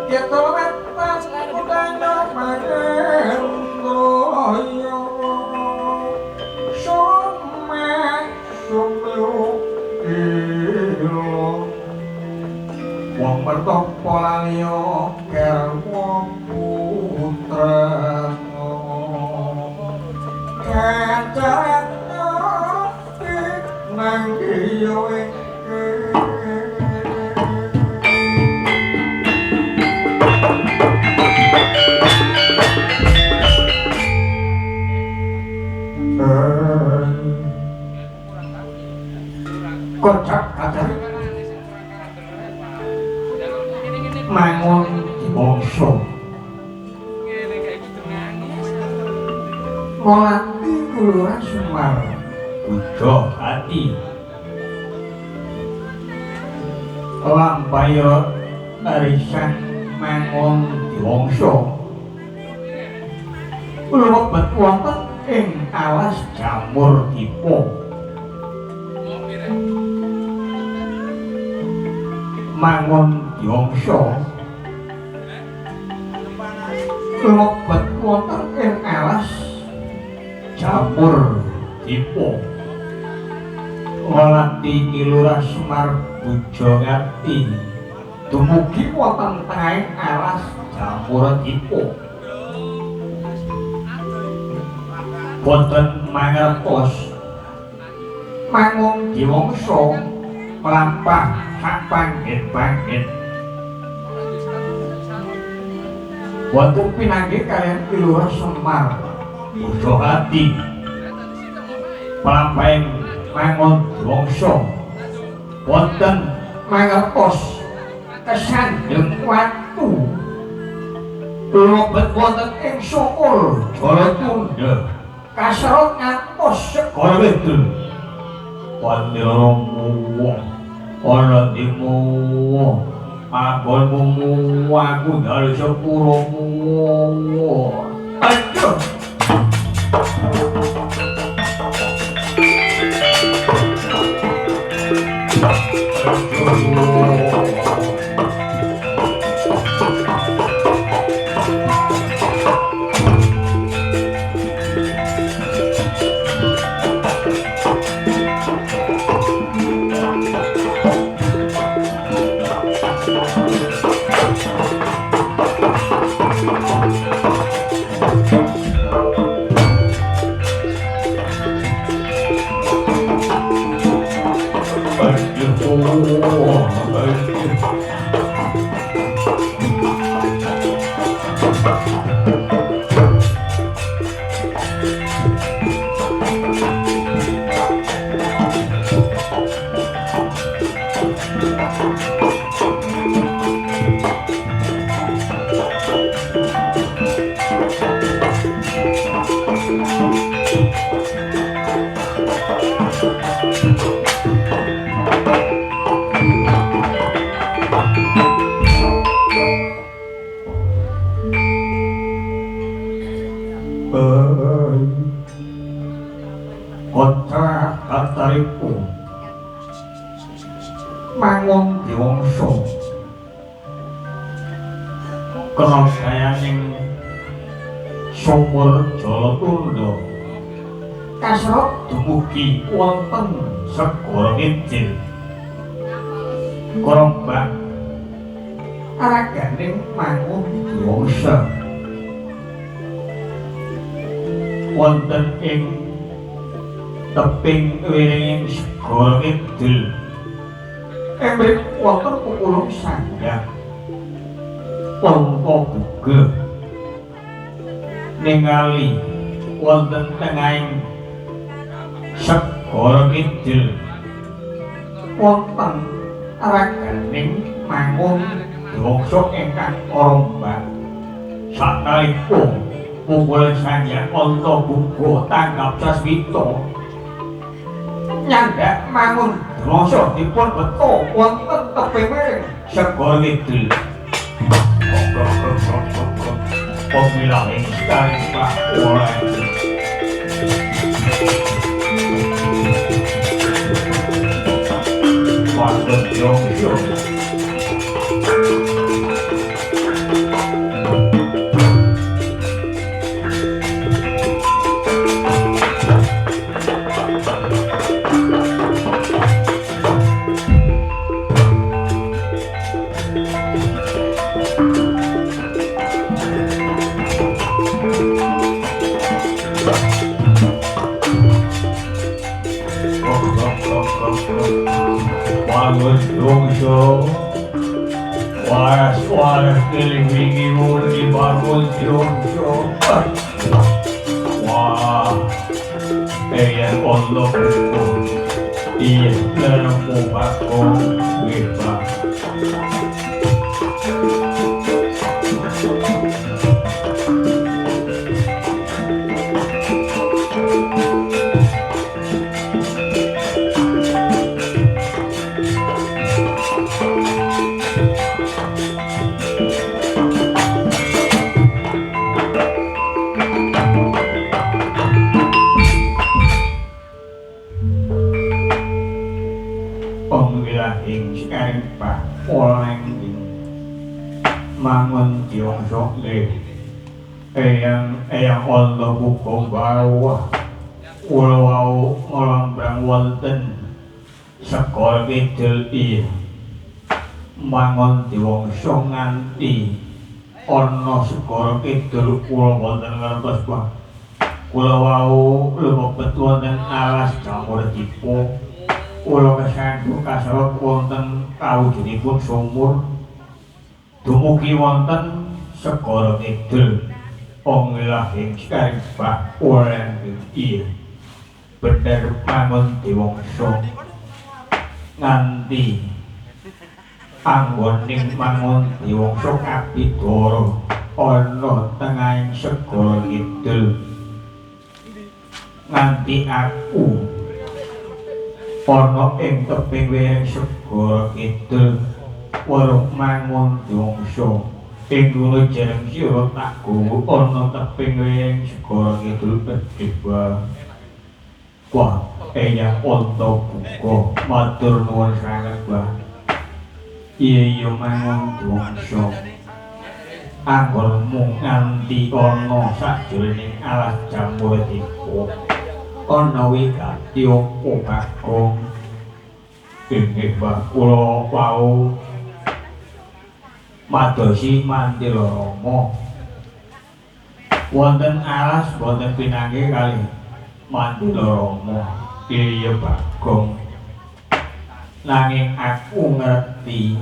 kita lepas udana magen goyo sume sumyu ilo wong bertopo lalio ker wong putra kacaranya nang kiyoe kocak kacar mangun bongso ngolati kuluran Semar ujo hati lampayo arisan mangun bongso lumebet wonten ing alas jamur dipo mangun bongso lumebet wonten ing alas jamur dipo ngelati kilurah Semar bujo ngati dumugi wonten tengahing alas jamur dipo wonten mangertos mangun diwangsa mlampah sak panggih-panggih wonten pinanggih kaliyan kilurah Semar bujo hati mlampahing mangun diwangsa wonten mangertos kesandheng watu lumebet wonten ing Sukul Jalatunda kasarot ngantos segara wedul pandiramu ana timu agonmu aku dari sepuramu aduh mangun diwangsa kena sayaning Sumur Jalatunda kasrot dumugi wonten segara Ngidil Korombak araganing mangun diwangsa wonten ing teping wiringing segara Ngidil emrih wonten pukulung sandhang pompa buga ningali wonten tengahing segara Ngidil wonten araganing mangun diwangsa ingkang Korombak sakalipun pukulan sandhang anta buga tanggap sasmita nyandak mangun diwangsa dipun beto wonten teping segara Ngidil pemilaning sekali Pak oleh wonten yongso Tiongso waras-waras keling-kelingi dibangun Tiongso wah kaya Allah iya lelemu aku bebas mangun Tiongso eyang Allah buka bawah walau ngelambrang wonten sekol kidul iya mangun Tiongso nganti ana sekol kidul kula wonten ngertos Pak kula wau lumebet wonten alas jamur dipo kula kesandung kasarot wonten kawujudipun sumur dumugi wonten segara kidul ongelahing karibah orang iya bener mangun Tiongso nganti anggoning mangun Tiongso kapidoro ana tengahing segara kidul nganti aku ana ing teping wering segara kidul warung mangun Tiongso ing gulu jarang sira tak gowo ana teping wering segara kidul kedhewa wah eyang onto buka matur nuwun sanget Mbah iya mangun Tiongso anggonmu nganti ana sajroning alas jamur dipo ana wigati apa Bagong inggih Mbah kula wau madosi Mandila Rama wonten alas wonten pinanggih kalih Mandila Rama iya Bagong nanging aku ngerti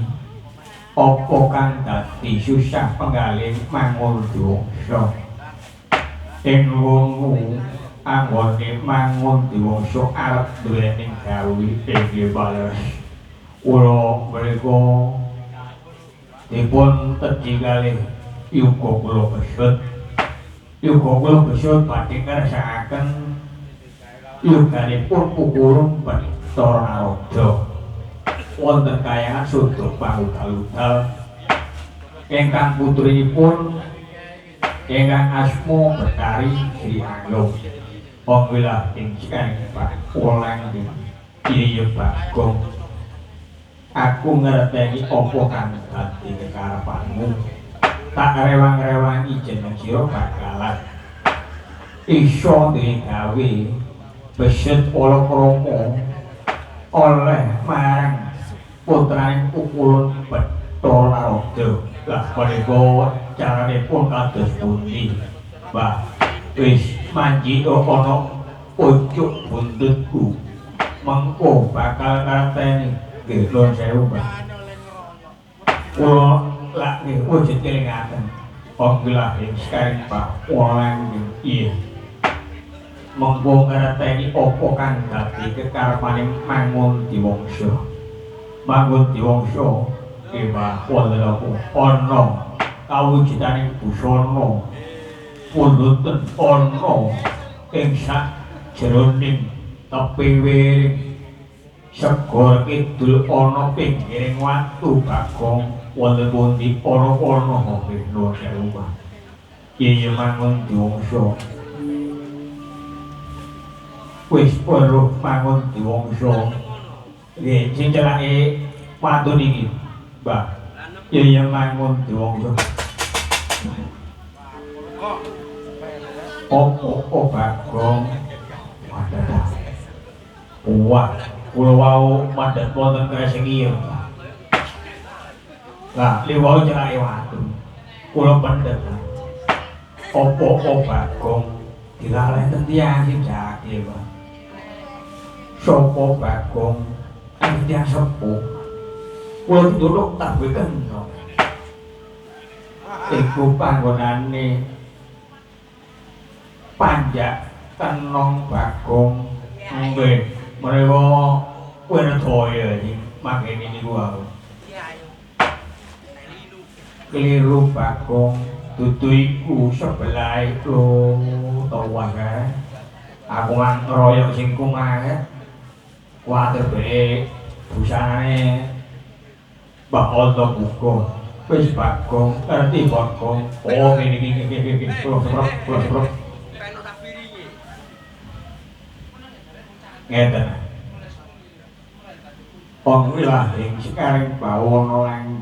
apa kang dadi susah penggalih mangun Tiongso ing wungu anggone mangun Tiongso arep duweni gawe inggih bales kula mriku dipun tedhi kalih yuga kula besut badhe ngersakaken yuganipun pukulung Bathara Narada wonten kayangan Sundha Pangudal ingkang putrinipun ingkang asma Betari Sri Anglung pangwilah ing Pak Ulang iya Bagong aku ngerteni apa kang dadi kekarepanmu tak rewang-rewangi jeneng sira bakalan iso digawe beset Palakrama oleh marang putraning Pukulun Bathara Narada lah menika caranipun kados pundi Mbah wis manjika ana pucuk buntutku mengko bakal ngarteni nggih nuwun sewu Mbah kula lak nggih wujud kelingaken panggilah ing sekaring Pak Ulang iya mengko ngerteni apa kang dadi kekarepaning mangun Tiongso Mbah wonten ana kawujudaning busana punuten ana ing sajroning tepi wiring segara kidul ana pinggiring watu Bagong wonten pundi ana nggih nuwun sewu Mbah iya mangun Tiongso wis weruh mangun Tiongso nggih sing celake watu niki Mbah iya mangun Tiongso opo Bagong wadah wah kula wau madhet wonten kresing iya lah liwau celake watu kula pendhet opo Bagong dilaleh tiyang sing jake Mbah sapa Bagong tiyang sepuh kula duduk tak kena. Iku panggonane panjak tenong Bagong. Nggih, menawa Wenedaya iki makene niku wae. Keliru Bagong, dudu iku sebelah lho tawah kae. Aku mang ngeroyok sing kumaha. Kuwatir bae busanane Mbah Anta buka. Wis Bagong, ngerti Bagong. Oh ngene iki kula seprot. Ngeten. Wong wilayah sekarang bawono lang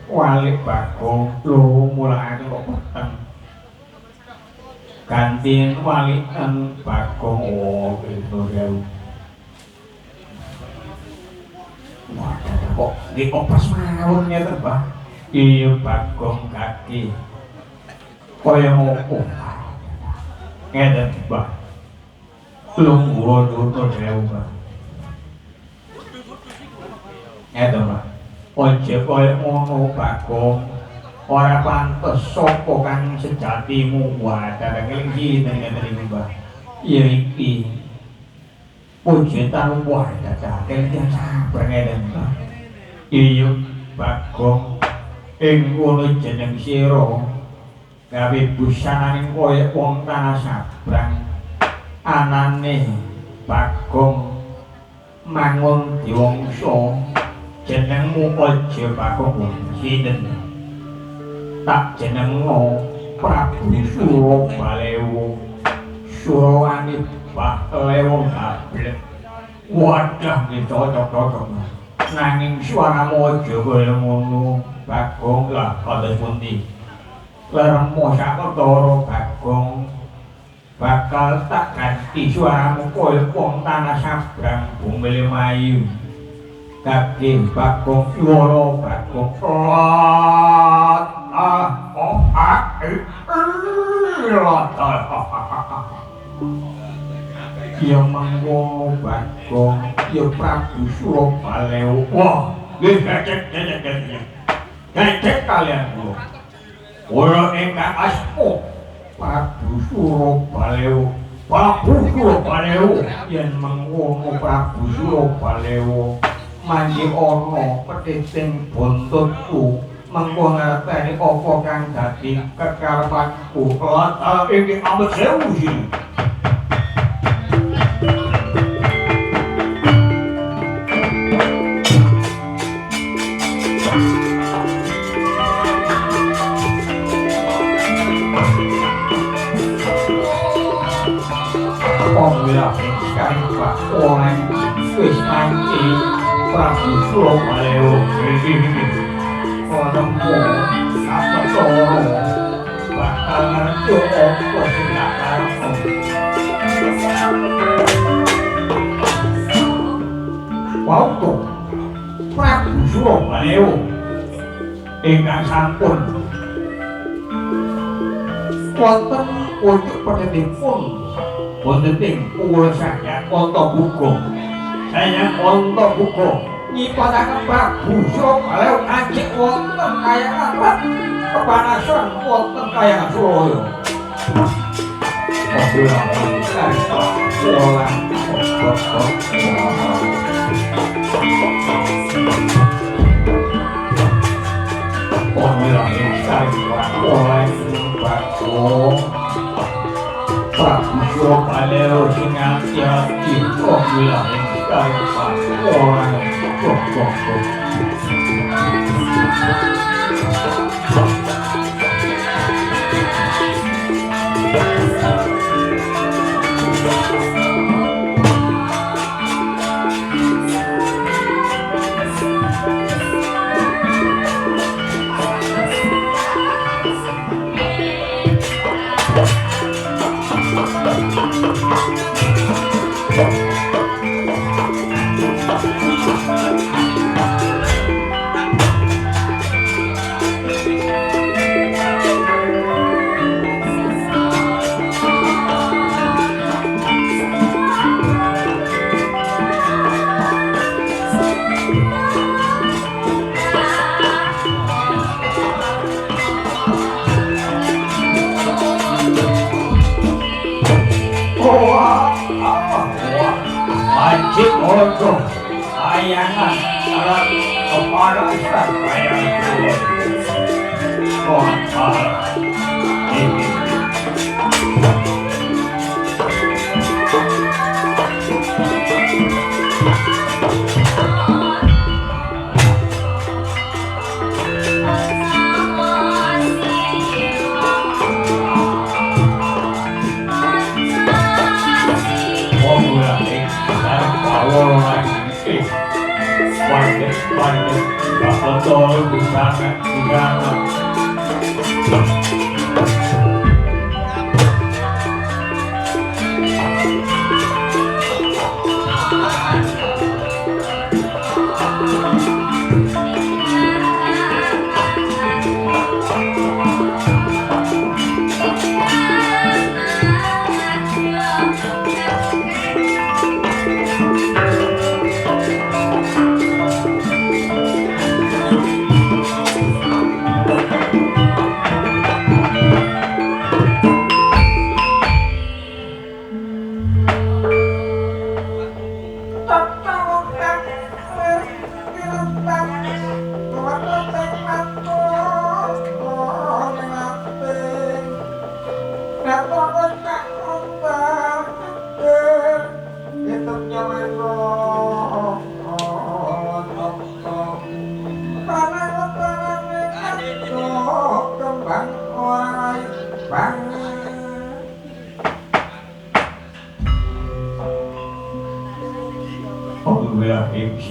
walik Bagong lho mulane kok peteng. Gantiin walikan Bagong oh gitu ya. Wah, kok dikopas mawon ngeten, Pak. Iya Bagong kaki. Kaya ngopo. Ngeten, Pak. Lungguh tutur dewe, Pak. Ngeten, Pak. Ojo kaya ngono Bagong. Ora pantes sapa kang sejatimu wadah ngelingi ngeten iki, Pak. Ya iki. Pujitan wadah dakel yang sabar ngeten, Pak. Iya Bagong ing kono jeneng sira gawe busananing kaya wong tanah sabrang. Anane Bagong mangun diwangsa jenengmu aja Bagong sinten tak jenengno Prabu Surabalewu Surawani Balewu gablek wadah cocok-cocok nanging suaramu aja kaya ngono Bagong lah kados pundi leremu saketara Bagong bakal tak ganti suaramu kaya wong tanah sabrang bumi mayu kaki Bagong swara Bagong ya mangkono Bagong ya Prabu Surabalewu wah nggih cek kalian kula ora ingkang asma Prabu Surabalewu yen mangkono Prabu Surabalewu mangke ana petiting buntutku mengko ngerteni apa kang dadi kekarepanku iki ambek sewu sih. Sekarang Pak orang wis mati Prabu Surabalewu orang apa soro bakal ngerti apa sing tak karepno waktu Prabu Surabalewu ingkang sampun wonten ujug penetipun wonten ing kula saya Anta Buga saya Anta Buga nyipataken Prabu Surabalewu ajeng wonten kayangan kepanasan wonten kayangan Suraya. Ora Prabu Surabalewu sing ati-ati kok wilayah kaya orang kok. alasan saya oh ini banyak betul di sana di sana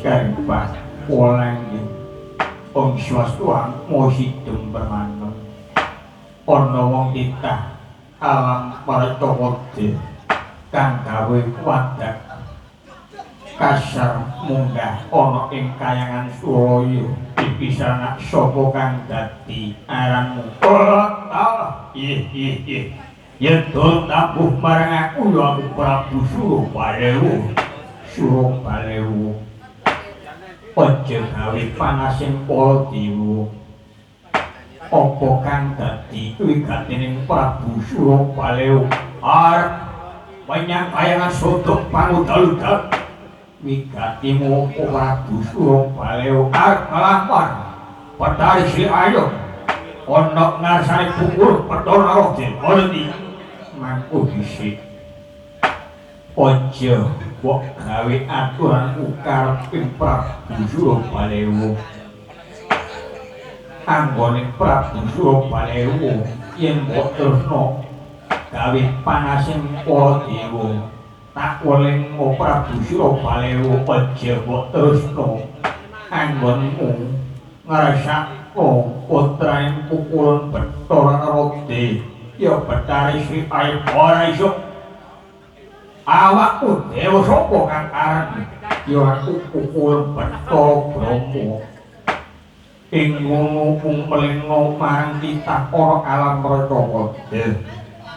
sekarang pas orang om swastua mau hidup bermanfaat ono wong titah alam martowote kang gawe wadah kasar munggah ono ing kayangan Suraya dipisana sapa kang dadi aranmu Allah ih yen dol tabuh marang aku ya aku Prabu Surabalewu aja gawe panasing para dewa apa kang dadi wigatining Prabu Surabalewu arep menyang kayangan sodok pangudal-udal wigatimu Prabu Surabalewu arep nglamar Bathari Sri Ayu ana ngarsane pukul Bathara Raja Paldi mangko dhisik aja kok gawe aturan ukar ing Prabu Surabalewu anggone Prabu Surabalewu yen kok tresno gawe panasing para dewa tak weling Prabu Surabalewu aja kok tresno anggonmu ngrasakno putraing pukulan Bathara Raja ya Bathari Sri Ayu ora iso awakku dewa sapa kang aran ya aku pukul Bathara Brahma ing ngono mung marang titah para alam Racawala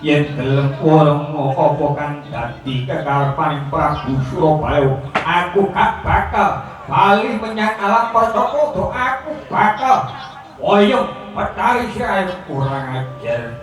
yen gelem urung apa kang dadi kekarepaning Prabu Surabalewu aku gak bakal bali menyang alam Racawala aku bakal oyong Bathari Sri Ayu kurang ajar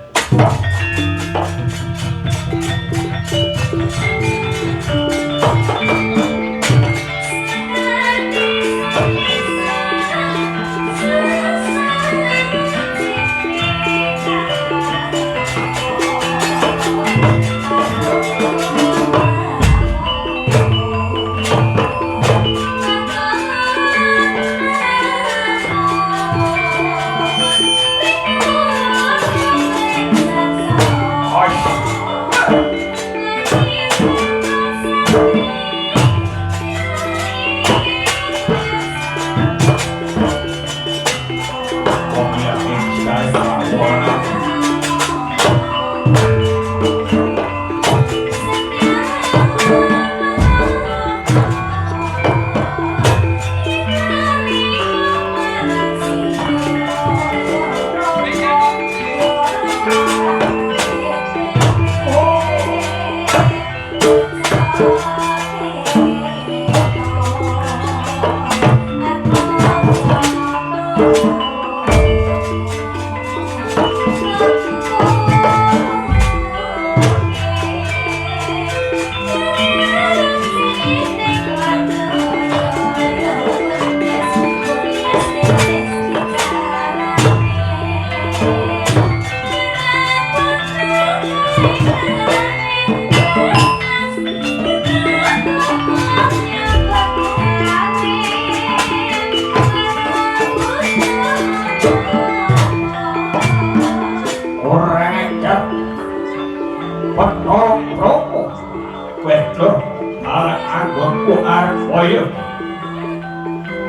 arep koyo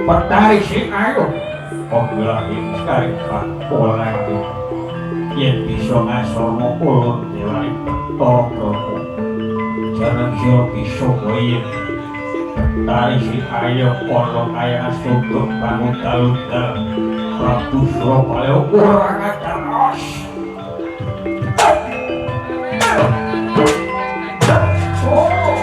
petari sing ayo paglaing kari pakoleh yen bisa ngasana ulun dewane Bathara Brahma jarang sira bisa koyo petari sing ayo ana kaya astuntut bangun talundal Prabu Surabaya ora ngacaros Orang